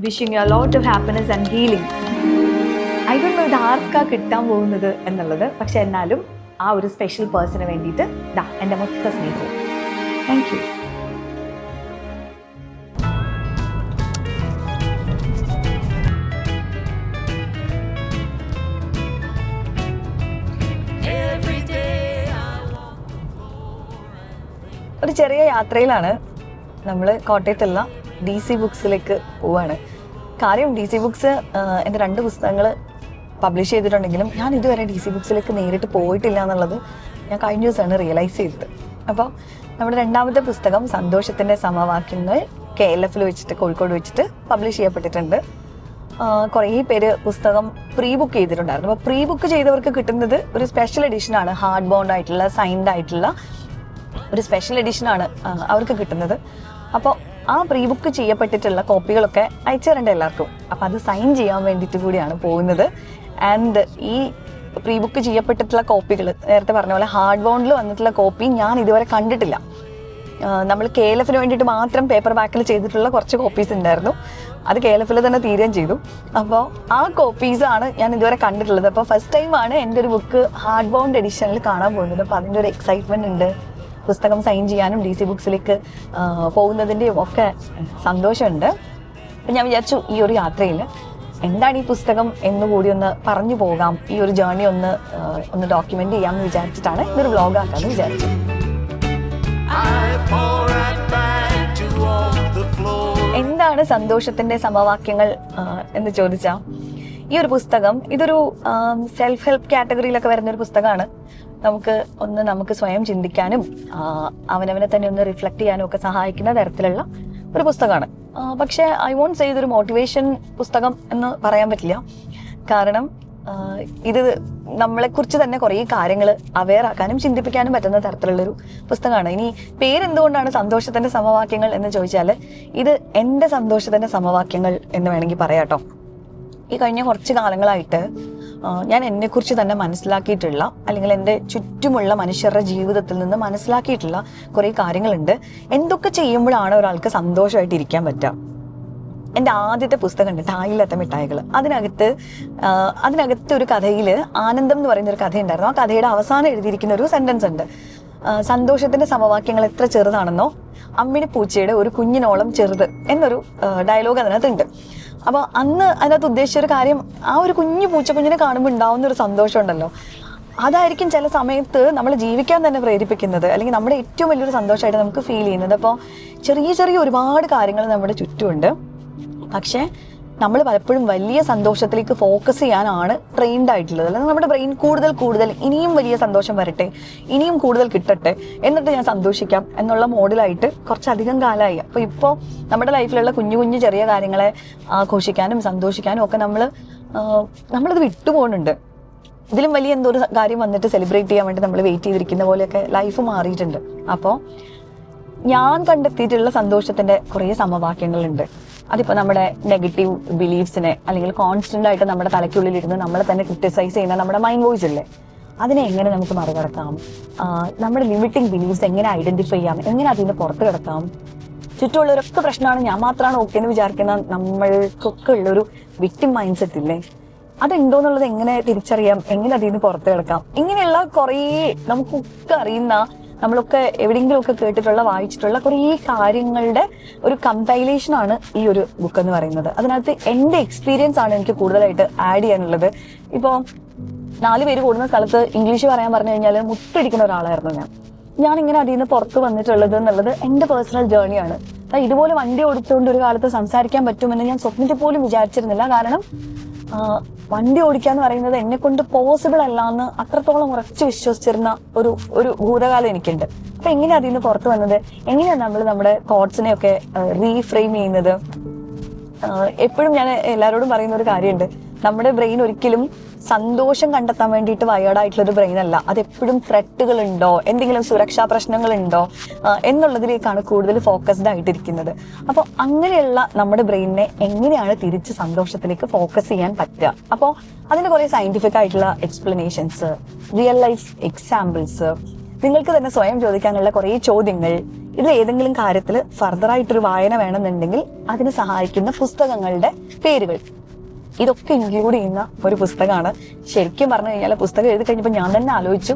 wishing you a lot of happiness and healing. I don't know ഇത് ആർക്കാ കിട്ടാൻ പോകുന്നത് എന്നുള്ളത്, പക്ഷെ എന്നാലും ആ ഒരു സ്പെഷ്യൽ പേഴ്സണിന് വേണ്ടിയിട്ട് എൻ്റെ മൊത്തം സ്നേഹവും. Thank you. ഒരു ചെറിയ യാത്രയിലാണ് നമ്മൾ കോട്ടയത്തുള്ള DC ബുക്സിലേക്ക് പോവാണ്. കാര്യം DC ബുക്സ് എൻ്റെ 2 പുസ്തകങ്ങൾ പബ്ലിഷ് ചെയ്തിട്ടുണ്ടെങ്കിലും ഞാൻ ഇതുവരെ DC ബുക്സിലേക്ക് നേരിട്ട് പോയിട്ടില്ല എന്നുള്ളത് ഞാൻ കഴിഞ്ഞ ദിവസമാണ് റിയലൈസ് ചെയ്തത്. അപ്പോൾ നമ്മുടെ 2ാമത്തെ പുസ്തകം സന്തോഷത്തിൻ്റെ സമവാക്യങ്ങൾ KLF വെച്ചിട്ട് കോഴിക്കോട് വെച്ചിട്ട് പബ്ലിഷ് ചെയ്യപ്പെട്ടിട്ടുണ്ട്. കുറേ പേര് പുസ്തകം പ്രീ ബുക്ക് ചെയ്തിട്ടുണ്ടായിരുന്നു. അപ്പോൾ പ്രീ ബുക്ക് ചെയ്തവർക്ക് കിട്ടുന്നത് ഒരു സ്പെഷ്യൽ എഡിഷനാണ്, ഹാർഡ് ബൗണ്ട് ആയിട്ടുള്ള സൈൻഡ് ആയിട്ടുള്ള ഒരു സ്പെഷ്യൽ എഡിഷനാണ് അവർക്ക് കിട്ടുന്നത്. അപ്പോൾ ആ പ്രീ ബുക്ക് ചെയ്യപ്പെട്ടിട്ടുള്ള കോപ്പികളൊക്കെ അയച്ചു തരേണ്ട എല്ലാവർക്കും. അപ്പോൾ അത് സൈൻ ചെയ്യാൻ വേണ്ടിയിട്ട് കൂടിയാണ് പോകുന്നത്. ആൻഡ് ഈ പ്രീ ബുക്ക് ചെയ്യപ്പെട്ടിട്ടുള്ള കോപ്പികൾ നേരത്തെ പറഞ്ഞ പോലെ ഹാർഡ് ബൗണ്ടിൽ വന്നിട്ടുള്ള കോപ്പി ഞാൻ ഇതുവരെ കണ്ടിട്ടില്ല. നമ്മൾ KLF വേണ്ടിയിട്ട് മാത്രം പേപ്പർ ബാക്കിൽ ചെയ്തിട്ടുള്ള കുറച്ച് കോപ്പീസ് ഉണ്ടായിരുന്നു. അത് KLF തന്നെ തീരുകയും ചെയ്തു. അപ്പോൾ ആ കോപ്പീസാണ് ഞാൻ ഇതുവരെ കണ്ടിട്ടുള്ളത്. അപ്പോൾ ഫസ്റ്റ് ടൈമാണ് എൻ്റെ ഒരു ബുക്ക് ഹാർഡ് ബൗണ്ട് എഡിഷനിൽ കാണാൻ പോകുന്നത്. അപ്പോൾ അതിൻ്റെ ഒരു എക്സൈറ്റ്മെൻറ്റ് ഉണ്ട്. പുസ്തകം സൈൻ ചെയ്യാനും DC ബുക്സിലേക്ക് പോകുന്നതിൻ്റെയും ഒക്കെ സന്തോഷമുണ്ട്. അപ്പം ഞാൻ വിചാരിച്ചു ഈ ഒരു യാത്രയിൽ എന്താണ് ഈ പുസ്തകം എന്നുകൂടി ഒന്ന് പറഞ്ഞു പോകാം, ഈ ഒരു ജേർണി ഒന്ന് ഡോക്യുമെൻ്റ് ചെയ്യാമെന്ന് വിചാരിച്ചിട്ടാണ് ഇതൊരു വ്ളോഗ് ആക്കാമെന്ന് വിചാരിച്ചു. എന്താണ് സന്തോഷത്തിൻ്റെ സമവാക്യങ്ങൾ എന്ന് ചോദിച്ചാൽ, ഈ ഒരു പുസ്തകം ഇതൊരു സെൽഫ് ഹെൽപ്പ് കാറ്റഗറിയിലൊക്കെ വരുന്നൊരു പുസ്തകമാണ്. നമുക്ക് സ്വയം ചിന്തിക്കാനും അവനവനെ തന്നെ ഒന്ന് റിഫ്ലക്ട് ചെയ്യാനും ഒക്കെ സഹായിക്കുന്ന തരത്തിലുള്ള ഒരു പുസ്തകമാണ്. പക്ഷേ ഐ വോണ്ട് സേ ഇതൊരു മോട്ടിവേഷൻ പുസ്തകം എന്ന് പറയാൻ പറ്റില്ല. കാരണം ഇത് നമ്മളെക്കുറിച്ച് തന്നെ കുറേ കാര്യങ്ങൾ അവെയർ ആക്കാനും ചിന്തിപ്പിക്കാനും പറ്റുന്ന തരത്തിലുള്ളൊരു പുസ്തകമാണ്. ഇനി പേരെന്തുകൊണ്ടാണ് സന്തോഷത്തിൻ്റെ സമവാക്യങ്ങൾ എന്ന് ചോദിച്ചാൽ, ഇത് എൻ്റെ സന്തോഷത്തിൻ്റെ സമവാക്യങ്ങൾ എന്ന് വേണമെങ്കിൽ പറയാട്ടോ. ഈ കഴിഞ്ഞ കുറച്ച് കാലങ്ങളായിട്ട് ഞാൻ എന്നെക്കുറിച്ച് തന്നെ മനസ്സിലാക്കിയിട്ടുള്ള, അല്ലെങ്കിൽ എൻ്റെ ചുറ്റുമുള്ള മനുഷ്യരുടെ ജീവിതത്തിൽ നിന്ന് മനസ്സിലാക്കിയിട്ടുള്ള കുറേ കാര്യങ്ങളുണ്ട്. എന്തൊക്കെ ചെയ്യുമ്പോഴാണ് ഒരാൾക്ക് സന്തോഷമായിട്ട് ഇരിക്കാൻ പറ്റുക. എൻ്റെ ആദ്യത്തെ പുസ്തകമുണ്ട് ടായില്ലാത്ത മിഠായികൾ. അതിനകത്ത് ഒരു കഥയിൽ ആനന്ദം എന്ന് പറയുന്ന ഒരു കഥയുണ്ടായിരുന്നു. ആ കഥയുടെ അവസാനം എഴുതിയിരിക്കുന്ന ഒരു സെൻറ്റൻസ് ഉണ്ട്. സന്തോഷത്തിൻ്റെ സമവാക്യങ്ങൾ എത്ര ചെറുതാണെന്നോ അമ്മിണി പൂച്ചയുടെ ഒരു കുഞ്ഞിനോളം ചെറുത് എന്നൊരു ഡയലോഗ് അതിനകത്തുണ്ട്. അപ്പോൾ അന്ന് അതിനകത്ത് ഉദ്ദേശിച്ചൊരു കാര്യം, ആ ഒരു കുഞ്ഞു പൂച്ചക്കുഞ്ഞിനെ കാണുമ്പോൾ ഉണ്ടാവുന്ന ഒരു സന്തോഷം ഉണ്ടല്ലോ, അതായിരിക്കും ചില സമയത്ത് നമ്മൾ ജീവിക്കാൻ തന്നെ പ്രേരിപ്പിക്കുന്നത്, അല്ലെങ്കിൽ നമ്മുടെ ഏറ്റവും വലിയൊരു സന്തോഷമായിട്ട് നമുക്ക് ഫീൽ ചെയ്യുന്നത്. അപ്പോൾ ചെറിയ ഒരുപാട് കാര്യങ്ങൾ നമ്മുടെ ചുറ്റുമുണ്ട്. പക്ഷേ നമ്മൾ പലപ്പോഴും വലിയ സന്തോഷത്തിലേക്ക് ഫോക്കസ് ചെയ്യാനാണ് ട്രെയിൻഡ് ആയിട്ടുള്ളത്. അല്ലെങ്കിൽ നമ്മുടെ ബ്രെയിൻ കൂടുതൽ ഇനിയും വലിയ സന്തോഷം വരട്ടെ, ഇനിയും കൂടുതൽ കിട്ടട്ടെ, എന്നിട്ട് ഞാൻ സന്തോഷിക്കാം എന്നുള്ള മോഡിലായിട്ട് കുറച്ചധികം കാലമായി. അപ്പോൾ ഇപ്പോൾ നമ്മുടെ ലൈഫിലുള്ള കുഞ്ഞു ചെറിയ കാര്യങ്ങളെ ആഘോഷിക്കാനും സന്തോഷിക്കാനും ഒക്കെ നമ്മളത് വിട്ടുപോകുന്നുണ്ട്. ഇതിലും വലിയ എന്തോ ഒരു കാര്യം വന്നിട്ട് സെലിബ്രേറ്റ് ചെയ്യാൻ വേണ്ടി നമ്മൾ വെയിറ്റ് ചെയ്തിരിക്കുന്ന പോലെയൊക്കെ ലൈഫ് മാറിയിട്ടുണ്ട്. അപ്പോൾ ഞാൻ കണ്ടെത്തിയിട്ടുള്ള സന്തോഷത്തിൻ്റെ കുറേ സമവാക്യങ്ങളുണ്ട്. അതിപ്പോൾ നമ്മുടെ നെഗറ്റീവ് ബിലീഫ്സിനെ, അല്ലെങ്കിൽ കോൺസ്റ്റൻ്റ് ആയിട്ട് നമ്മുടെ തലയ്ക്കുള്ളിലിരുന്ന് നമ്മളെ തന്നെ ക്രിട്ടിസൈസ് ചെയ്യുന്ന നമ്മുടെ മൈൻഡ് വോയിസ് ഇല്ലേ, അതിനെ എങ്ങനെ നമുക്ക് മറികടക്കാം, നമ്മുടെ ലിമിറ്റിംഗ് ബിലീഫ്സ് എങ്ങനെ ഐഡൻറ്റിഫൈ ചെയ്യാം, എങ്ങനെ അതിൽ നിന്ന് പുറത്ത് കിടക്കാം, ചുറ്റുമുള്ളവരൊക്കെ പ്രശ്നമാണ് ഞാൻ മാത്രമാണ് ഓക്കെ എന്ന് വിചാരിക്കുന്ന നമ്മൾക്കൊക്കെ ഉള്ളൊരു വിക്ടിം മൈൻഡ് സെറ്റ് ഇല്ലേ, അതുണ്ടോയെന്നുള്ളത് എങ്ങനെ തിരിച്ചറിയാം, എങ്ങനെ അതിൽ നിന്ന് പുറത്ത് കിടക്കാം, ഇങ്ങനെയുള്ള കുറേ നമുക്കൊക്കെ അറിയുന്ന, നമ്മളൊക്കെ എവിടെയെങ്കിലുമൊക്കെ കേട്ടിട്ടുള്ള വായിച്ചിട്ടുള്ള കുറേ കാര്യങ്ങളുടെ ഒരു കമ്പൈലേഷനാണ് ഈ ഒരു ബുക്ക് എന്ന് പറയുന്നത്. അതിനകത്ത് എൻ്റെ എക്സ്പീരിയൻസ് ആണ് എനിക്ക് കൂടുതലായിട്ട് ആഡ് ചെയ്യാനുള്ളത്. ഇപ്പോൾ 4 പേര് കൂടുന്ന സ്ഥലത്ത് ഇംഗ്ലീഷ് പറയാൻ പറഞ്ഞു കഴിഞ്ഞാൽ മുട്ടിടിക്കുന്ന ഒരാളായിരുന്നു ഞാനിങ്ങനെ അതിൽ നിന്ന് പുറത്ത് വന്നിട്ടുള്ളത് എന്നുള്ളത് എൻ്റെ പേഴ്സണൽ ജേർണിയാണ്. ഇതുപോലെ വണ്ടി ഓടിച്ചുകൊണ്ട് ഒരു കാലത്ത് സംസാരിക്കാൻ പറ്റുമെന്ന് ഞാൻ സ്വപ്നത്തിൽ പോലും വിചാരിച്ചിരുന്നില്ല. കാരണം വണ്ടി ഓടിക്കുക എന്ന് പറയുന്നത് എന്നെ കൊണ്ട് പോസിബിൾ അല്ല എന്ന് അത്രത്തോളം ഉറച്ചു വിശ്വസിച്ചിരുന്ന ഒരു ഭൂതകാലം എനിക്കുണ്ട്. അപ്പൊ എങ്ങനെയാ അതിൽ നിന്ന് പുറത്തു വന്നത്, എങ്ങനെയാണ് നമ്മൾ നമ്മുടെ തോട്ട്സിനെയൊക്കെ റീഫ്രെയിം ചെയ്യുന്നത്. എപ്പോഴും ഞാൻ എല്ലാവരോടും പറയുന്ന ഒരു കാര്യമുണ്ട്, നമ്മുടെ ബ്രെയിൻ ഒരിക്കലും സന്തോഷം കണ്ടെത്താൻ വേണ്ടിയിട്ട് വയേർഡായിട്ടുള്ളൊരു ബ്രെയിൻ അല്ല. അതെപ്പോഴും ത്രെട്ടുകളുണ്ടോ, എന്തെങ്കിലും സുരക്ഷാ പ്രശ്നങ്ങളുണ്ടോ എന്നുള്ളതിലേക്കാണ് കൂടുതൽ ഫോക്കസ്ഡ് ആയിട്ടിരിക്കുന്നത്. അപ്പോൾ അങ്ങനെയുള്ള നമ്മുടെ ബ്രെയിനിനെ എങ്ങനെയാണ് തിരിച്ച് സന്തോഷത്തിലേക്ക് ഫോക്കസ് ചെയ്യാൻ പറ്റുക. അപ്പോൾ അതിന് കുറേ സയന്റിഫിക് ആയിട്ടുള്ള എക്സ്പ്ലനേഷൻസ്, റിയൽ ലൈഫ് എക്സാമ്പിൾസ്, നിങ്ങൾക്ക് തന്നെ സ്വയം ചോദിക്കാനുള്ള കുറേ ചോദ്യങ്ങൾ, ഇതിൽ ഏതെങ്കിലും കാര്യത്തിൽ ഫർദറായിട്ടൊരു വായന വേണമെന്നുണ്ടെങ്കിൽ അതിന് സഹായിക്കുന്ന പുസ്തകങ്ങളുടെ പേരുകൾ, ഇതൊക്കെ ഇൻക്ലൂഡ് ചെയ്യുന്ന ഒരു പുസ്തകമാണ്. ശരിക്കും പറഞ്ഞു കഴിഞ്ഞാൽ പുസ്തകം എഴുതി കഴിഞ്ഞപ്പോൾ ഞാൻ തന്നെ ആലോചിച്ചു,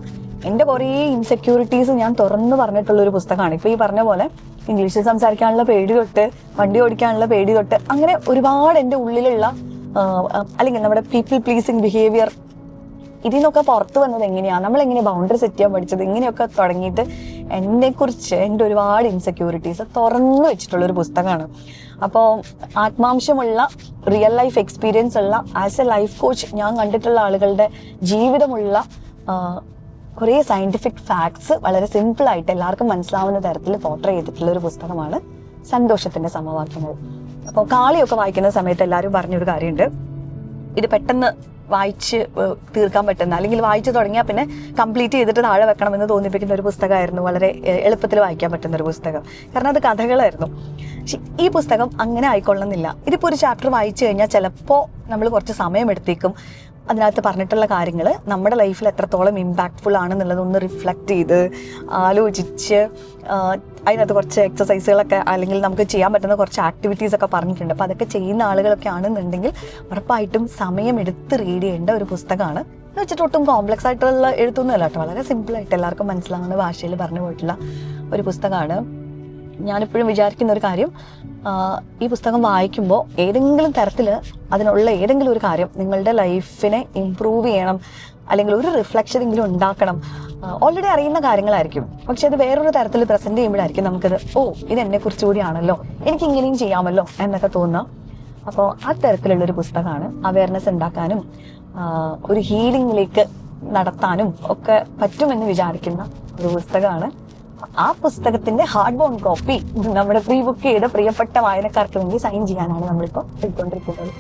എൻ്റെ കുറേ ഇൻസെക്യൂരിറ്റീസ് ഞാൻ തുറന്നു പറഞ്ഞിട്ടുള്ള ഒരു പുസ്തകമാണ്. ഇപ്പൊ ഈ പറഞ്ഞ പോലെ ഇംഗ്ലീഷിൽ സംസാരിക്കാനുള്ള പേടി തൊട്ട് വണ്ടി ഓടിക്കാനുള്ള പേടി തൊട്ട് അങ്ങനെ ഒരുപാട് എൻ്റെ ഉള്ളിലുള്ള അല്ലെങ്കിൽ നമ്മുടെ പീപ്പിൾ പ്ലീസിങ് ബിഹേവിയർ, ഇതിനൊക്കെ പുറത്ത് വന്നത് എങ്ങനെയാണ്, നമ്മളെങ്ങനെ ബൗണ്ടറി സെറ്റ് ചെയ്യാൻ പഠിച്ചത്, ഇങ്ങനെയൊക്കെ തുടങ്ങിയിട്ട് എന്നെക്കുറിച്ച് എൻ്റെ ഒരുപാട് ഇൻസെക്യൂരിറ്റീസ് തുറന്നു വെച്ചിട്ടുള്ളൊരു പുസ്തകമാണ്. അപ്പോൾ ആത്മാംശമുള്ള റിയൽ ലൈഫ് എക്സ്പീരിയൻസ് ഉള്ള ആസ് എ ലൈഫ് കോച്ച് ഞാൻ കണ്ടിട്ടുള്ള ആളുകളുടെ ജീവിതമുള്ള കുറേ സയൻറ്റിഫിക് ഫാക്ട്സ് വളരെ സിമ്പിളായിട്ട് എല്ലാവർക്കും മനസ്സിലാവുന്ന തരത്തിൽ പോർട്രേ ചെയ്തിട്ടുള്ള ഒരു പുസ്തകമാണ് സന്തോഷത്തിൻ്റെ സമവാക്യങ്ങൾ. അപ്പോൾ കാളിയൊക്കെ വായിക്കുന്ന സമയത്ത് എല്ലാവരും പറഞ്ഞൊരു കാര്യമുണ്ട്, ഇത് പെട്ടെന്ന് വായിച്ച് തീർക്കാൻ പറ്റുന്ന, അല്ലെങ്കിൽ വായിച്ചു തുടങ്ങിയാൽ പിന്നെ കംപ്ലീറ്റ് ചെയ്തിട്ട് താഴെ വെക്കണമെന്ന് തോന്നിപ്പിക്കുന്ന ഒരു പുസ്തകമായിരുന്നു. വളരെ എളുപ്പത്തിൽ വായിക്കാൻ പറ്റുന്ന ഒരു പുസ്തകം, കാരണം അത് കഥകളായിരുന്നു. പക്ഷെ ഈ പുസ്തകം അങ്ങനെ ആയിക്കൊള്ളുന്നില്ല. ഇതിപ്പോൾ ഒരു ചാപ്റ്റർ വായിച്ചു കഴിഞ്ഞാൽ ചിലപ്പോൾ നമ്മൾ കുറച്ച് സമയമെടുത്തേക്കും അതിനകത്ത് പറഞ്ഞിട്ടുള്ള കാര്യങ്ങൾ നമ്മുടെ ലൈഫിൽ എത്രത്തോളം ഇമ്പാക്റ്റ്ഫുൾ ആണെന്നുള്ളതൊന്ന് റിഫ്ലക്റ്റ് ചെയ്ത് ആലോചിച്ച് അതിനകത്ത് കുറച്ച് എക്സസൈസുകളൊക്കെ അല്ലെങ്കിൽ നമുക്ക് ചെയ്യാൻ പറ്റുന്ന കുറച്ച് ആക്ടിവിറ്റീസൊക്കെ പറഞ്ഞിട്ടുണ്ട്. അപ്പോൾ അതൊക്കെ ചെയ്യുന്ന ആളുകളൊക്കെ ആണെന്നുണ്ടെങ്കിൽ ഉറപ്പായിട്ടും സമയമെടുത്ത് റീഡ് ചെയ്യേണ്ട ഒരു പുസ്തകമാണ്. എന്ന് വെച്ചിട്ട് ഒട്ടും കോംപ്ലക്സ് ആയിട്ടുള്ള എഴുത്തൊന്നുമല്ല കേട്ടോ, വളരെ സിമ്പിളായിട്ട് എല്ലാവർക്കും മനസ്സിലാവുന്ന ഭാഷയിൽ പറഞ്ഞു പോയിട്ടുള്ള ഒരു പുസ്തകമാണ്. ഞാനിപ്പോഴും വിചാരിക്കുന്ന ഒരു കാര്യം, ഈ പുസ്തകം വായിക്കുമ്പോൾ ഏതെങ്കിലും തരത്തിൽ അതിനുള്ള ഏതെങ്കിലും ഒരു കാര്യം നിങ്ങളുടെ ലൈഫിനെ ഇമ്പ്രൂവ് ചെയ്യണം, അല്ലെങ്കിൽ ഒരു റിഫ്ലക്ഷൻ എങ്കിലും ഉണ്ടാക്കണം. ഓൾറെഡി അറിയുന്ന കാര്യങ്ങളായിരിക്കും, പക്ഷെ അത് വേറൊരു തരത്തിൽ പ്രസന്റ് ചെയ്യുമ്പോഴായിരിക്കും നമുക്കത് ഇത് എന്നെക്കുറിച്ച് കൂടിയാണല്ലോ, എനിക്ക് ഇങ്ങനെയും ചെയ്യാമല്ലോ എന്നൊക്കെ തോന്നുക. അപ്പോൾ ആ തരത്തിലുള്ളൊരു പുസ്തകമാണ്. അവയർനെസ് ഉണ്ടാക്കാനും ഒരു ഹീലിംഗിലേക്ക് നടത്താനും ഒക്കെ പറ്റുമെന്ന് വിചാരിക്കുന്ന ഒരു പുസ്തകമാണ്. ആ പുസ്തകത്തിന്റെ ഹാർഡ് ബൗണ്ട് കോപ്പി നമ്മുടെ പ്രീ ബുക്ക് ചെയ്ത പ്രിയപ്പെട്ട വായനക്കാർക്ക് വേണ്ടി സൈൻ ചെയ്യാനാണ് നമ്മളിപ്പോൾ പോയിക്കൊണ്ടിരിക്കുന്നത്.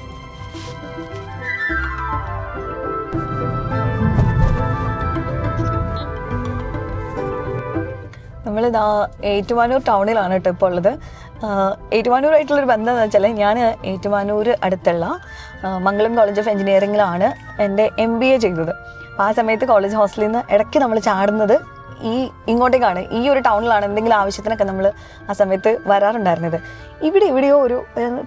നമ്മളിതാ ഏറ്റുമാനൂർ ടൗണിലാണ് കേട്ടോ ഇപ്പോൾ ഉള്ളത്. ഏറ്റുമാനൂരായിട്ടുള്ളൊരു ബന്ധം എന്ന് വെച്ചാൽ ഞാൻ ഏറ്റുമാനൂർ അടുത്തുള്ള മംഗളം കോളേജ് ഓഫ് എഞ്ചിനീയറിംഗിലാണ് എൻ്റെ MBA ചെയ്തത്. അപ്പോൾ ആ സമയത്ത് കോളേജ് ഹോസ്റ്റലിൽ നിന്ന് ഇടയ്ക്ക് നമ്മൾ ചാടുന്നത് ഇങ്ങോട്ടേക്കാണ്. ഈ ഒരു ടൗണിലാണ് എന്തെങ്കിലും ആവശ്യത്തിനൊക്കെ നമ്മൾ ആ സമയത്ത് വരാറുണ്ടായിരുന്നത്. ഇവിടെയോ ഒരു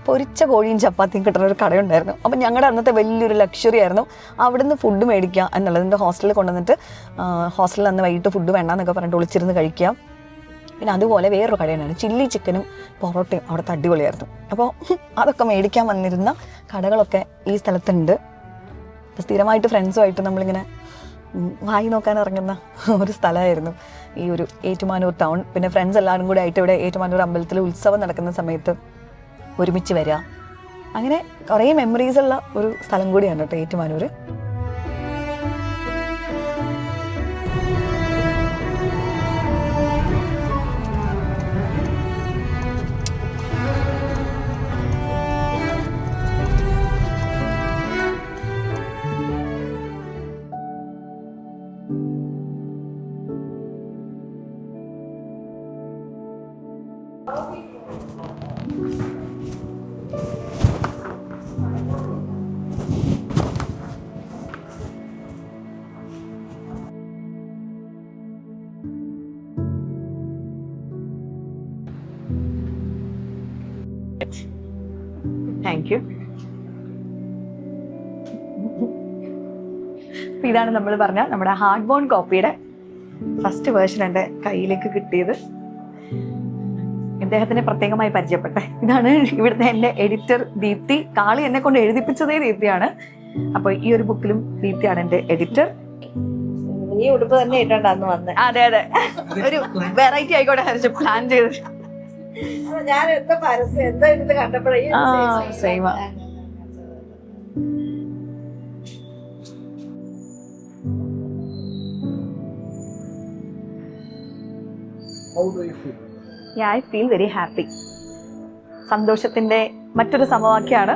പൊരിച്ച കോഴിയും ചപ്പാത്തിയും കിട്ടുന്ന ഒരു കടയുണ്ടായിരുന്നു. അപ്പം ഞങ്ങളുടെ അന്നത്തെ വലിയൊരു ലക്ഷറി ആയിരുന്നു അവിടുന്ന് ഫുഡ് മേടിക്കുക എന്നുള്ളത്. എൻ്റെ ഹോസ്റ്റലിൽ കൊണ്ടുവന്നിട്ട് ഹോസ്റ്റലിൽ അന്ന് വൈകിട്ട് ഫുഡ് വേണ്ടെന്നൊക്കെ പറഞ്ഞിട്ട് ഒളിച്ചിരുന്ന് കഴിക്കുക. പിന്നെ അതുപോലെ വേറൊരു കടയുണ്ടായിരുന്നു, ചില്ലി ചിക്കനും പൊറോട്ടയും അവിടുത്തെ അടിപൊളിയായിരുന്നു. അപ്പോൾ അതൊക്കെ മേടിക്കാൻ വന്നിരുന്ന കടകളൊക്കെ ഈ സ്ഥലത്തുണ്ട്. സ്ഥിരമായിട്ട് ഫ്രണ്ട്സുമായിട്ട് നമ്മളിങ്ങനെ വായി നോക്കാൻ ഇറങ്ങുന്ന ഒരു സ്ഥലമായിരുന്നു ഈ ഒരു ഏറ്റുമാനൂർ ടൗൺ. പിന്നെ ഫ്രണ്ട്സ് എല്ലാവരും കൂടി ആയിട്ട് ഇവിടെ ഏറ്റുമാനൂർ അമ്പലത്തിൽ ഉത്സവം നടക്കുന്ന സമയത്ത് ഒരുമിച്ച് വരിക, അങ്ങനെ കുറേ മെമ്മറീസ് ഉള്ള ഒരു സ്ഥലം കൂടിയാണ് കേട്ടോ ഏറ്റുമാനൂർ. Thank you. ഇതാണ് നമ്മൾ പറഞ്ഞ നമ്മുടെ ഹാർഡ് ബോൺ കോപ്പിയുടെ ഫസ്റ്റ് വേർഷൻ എൻ്റെ കയ്യിലേക്ക് കിട്ടിയത്. ഇദ്ദേഹത്തിനെ പ്രത്യേകമായി പരിചയപ്പെട്ടെ. ഇതാണ് ഇവിടുത്തെ എൻ്റെ എഡിറ്റർ ദീപ്തി. കാളി എന്നെ കൊണ്ട് എഴുതിപ്പിച്ചതേ ദീപ്തിയാണ്. അപ്പൊ ഈ ഒരു ബുക്കിലും ദീപ്തിയാണ് എൻ്റെ എഡിറ്റർ. ഈ ഉടുപ്പ് തന്നെ ഇട്ടുണ്ടാന്ന് വന്നേ. അതെ അതെ, ഒരു വെറൈറ്റി ആയിക്കോട്ടെ പ്ലാൻ ചെയ്ത്. ഞാൻ എന്താ പരസ്യം എന്താ ഇത് കണ്ടപ്പോഴേ same. I feel very happy. സന്തോഷത്തിന്റെ മറ്റൊരു സമവാക്യമാണ്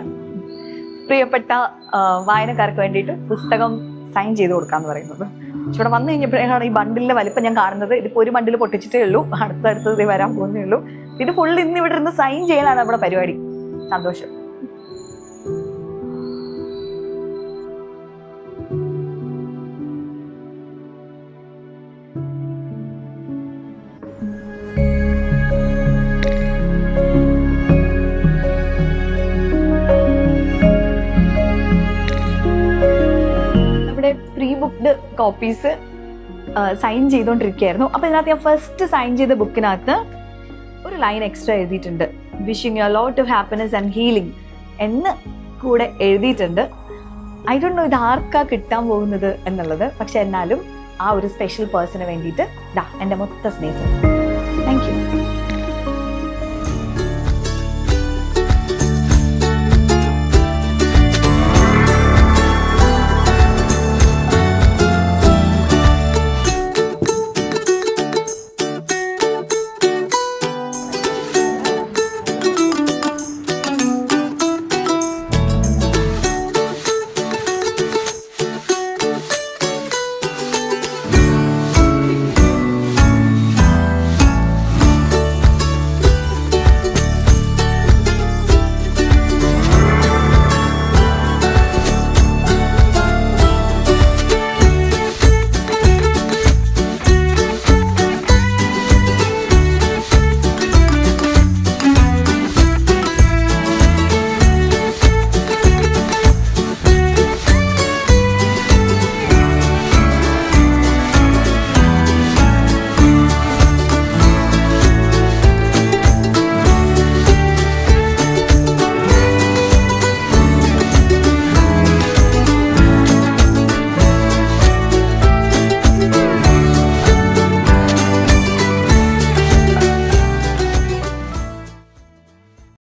പ്രിയപ്പെട്ട വായനക്കാർക്ക് വേണ്ടിയിട്ട് പുസ്തകം സൈൻ ചെയ്ത് കൊടുക്കാന്ന് പറയുന്നത്. പക്ഷെ ഇവിടെ വന്നു കഴിഞ്ഞപ്പോഴാണ് ഈ ബണ്ടിലിന്റെ വലിപ്പം ഞാൻ കാണുന്നത്. ഇതിപ്പോ ഒരു ബണ്ടിൽ പൊട്ടിച്ചിട്ടേ ഉള്ളൂ, അടുത്തടുത്തത് വരാൻ പോകുന്നേ ഉള്ളൂ. ഇത് ഫുൾ ഇന്ന് ഇവിടെ ഇരുന്ന് സൈൻ ചെയ്യാനാണ് നമ്മുടെ പരിപാടി. സന്തോഷം. 2 കോപ്പീസ് സൈൻ ചെയ്തുകൊണ്ടിരിക്കുകയായിരുന്നു. അപ്പോൾ ഇതിനകത്ത് ഞാൻ ഫസ്റ്റ് സൈൻ ചെയ്ത ബുക്കിനകത്ത് ഒരു ലൈൻ എക്സ്ട്രാ എഴുതിയിട്ടുണ്ട്, wishing you lot of happiness and healing എന്ന് കൂടെ എഴുതിയിട്ടുണ്ട്. ഐ ഡോണ്ട് നോ ഇത് ആർക്കാ കിട്ടാൻ പോകുന്നത് എന്നുള്ളത്, പക്ഷെ എന്നാലും ആ ഒരു സ്പെഷ്യൽ പേഴ്സണ് വേണ്ടിയിട്ട് എൻ്റെ മൊത്തം സ്നേഹം. Thank you.